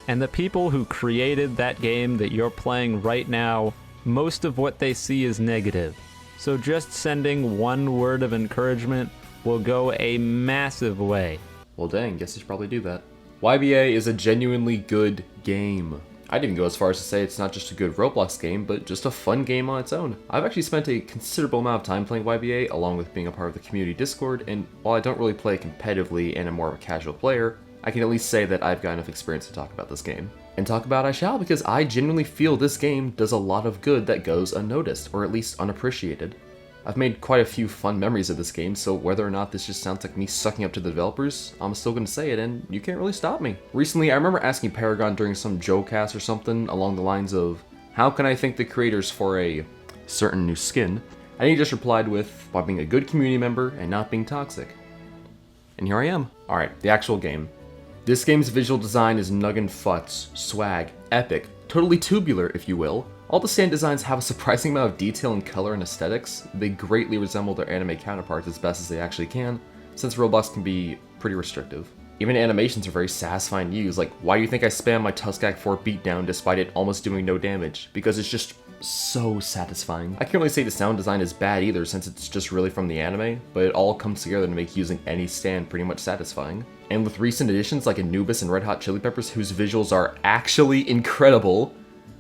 And the people who created that game that you're playing right now, most of what they see is negative. So just sending one word of encouragement will go a massive way. Well dang, guess I should probably do that. YBA is a genuinely good game. I'd even go as far as to say it's not just a good Roblox game, but just a fun game on its own. I've actually spent a considerable amount of time playing YBA, along with being a part of the community Discord, and while I don't really play competitively and am more of a casual player, I can at least say that I've got enough experience to talk about this game. And talk about I shall, because I genuinely feel this game does a lot of good that goes unnoticed, or at least unappreciated. I've made quite a few fun memories of this game, so whether or not this just sounds like me sucking up to the developers, I'm still gonna say it, and you can't really stop me. Recently, I remember asking Paragon during some Joecast or something along the lines of, how can I thank the creators for a certain new skin? And he just replied with, by being a good community member and not being toxic. And here I am. Alright, the actual game. This game's visual design is nuggin futz, swag, epic, totally tubular if you will. All the stand designs have a surprising amount of detail and color and aesthetics. They greatly resemble their anime counterparts as best as they actually can, since Roblox can be pretty restrictive. Even animations are very satisfying to use, like why do you think I spam my Tuskak 4 beatdown despite it almost doing no damage? Because it's just so satisfying. I can't really say the sound design is bad either since it's just really from the anime, but it all comes together to make using any stand pretty much satisfying. And with recent additions like Anubis and Red Hot Chili Peppers whose visuals are actually incredible,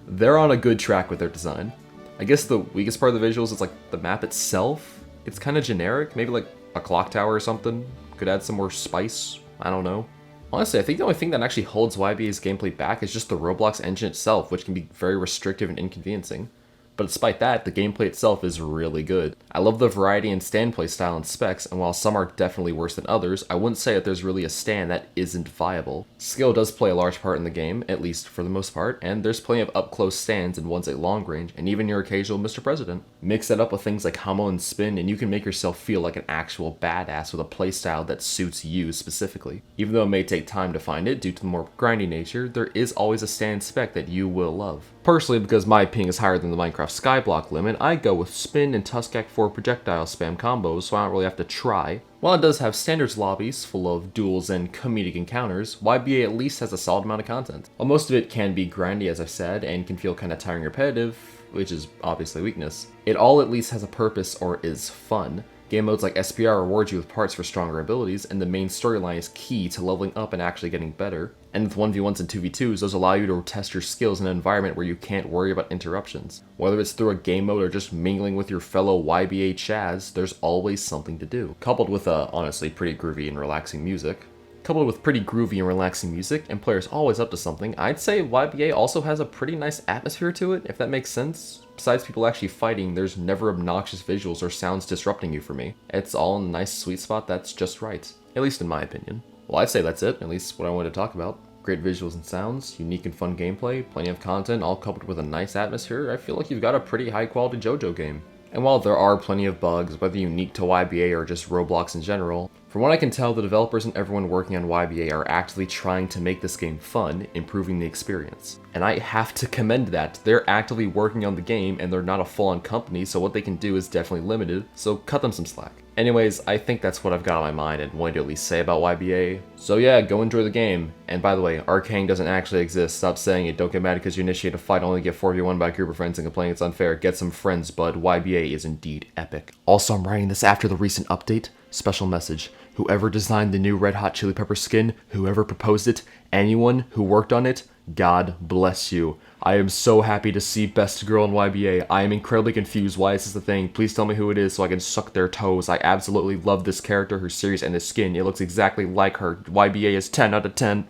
they're on a good track with their design. I guess the weakest part of the visuals is like the map itself. It's kind of generic, maybe like a clock tower or something. Could add some more spice, I don't know. Honestly, I think the only thing that actually holds YBA's gameplay back is just the Roblox engine itself, which can be very restrictive and inconveniencing. But despite that, the gameplay itself is really good. I love the variety in stand play style and specs, and while some are definitely worse than others, I wouldn't say that there's really a stand that isn't viable. Skill does play a large part in the game, at least for the most part, and there's plenty of up-close stands and ones at long range, and even your occasional Mr. President. Mix that up with things like Hummel and Spin, and you can make yourself feel like an actual badass with a playstyle that suits you specifically. Even though it may take time to find it due to the more grindy nature, there is always a stand spec that you will love. Personally, because my ping is higher than the Minecraft Skyblock limit, I go with Spin and Tuskak 4 projectile spam combos, so I don't really have to try. While it does have standards lobbies full of duels and comedic encounters, YBA at least has a solid amount of content. While most of it can be grindy as I've said, and can feel kinda tiring and repetitive, which is obviously a weakness, it all at least has a purpose or is fun. Game modes like SPR reward you with parts for stronger abilities, and the main storyline is key to leveling up and actually getting better. And with 1v1s and 2v2s, those allow you to test your skills in an environment where you can't worry about interruptions. Whether it's through a game mode or just mingling with your fellow YBA Chaz, there's always something to do. Coupled with honestly pretty groovy and relaxing music, and players always up to something, I'd say YBA also has a pretty nice atmosphere to it, if that makes sense. Besides people actually fighting, there's never obnoxious visuals or sounds disrupting you for me. It's all in a nice sweet spot that's just right, at least in my opinion. Well, I'd say that's it, at least what I wanted to talk about. Great visuals and sounds, unique and fun gameplay, plenty of content, all coupled with a nice atmosphere. I feel like you've got a pretty high quality JoJo game. And while there are plenty of bugs, whether unique to YBA or just Roblox in general, from what I can tell, the developers and everyone working on YBA are actively trying to make this game fun, improving the experience. And I have to commend that. They're actively working on the game and they're not a full-on company, so what they can do is definitely limited, so cut them some slack. Anyways, I think that's what I've got on my mind and wanted to at least say about YBA. So yeah, go enjoy the game. And by the way, Arcane doesn't actually exist. Stop saying it. Don't get mad because you initiate a fight only get 4v1 by a group of friends and complain it's unfair. Get some friends, bud. YBA is indeed epic. Also, I'm writing this after the recent update. Special message. Whoever designed the new Red Hot Chili Pepper skin, whoever proposed it, anyone who worked on it, God bless you. I am so happy to see Best Girl in YBA. I am incredibly confused. Why is this a thing? Please tell me who it is so I can suck their toes. I absolutely love this character, her series, and the skin. It looks exactly like her. YBA is 10 out of 10.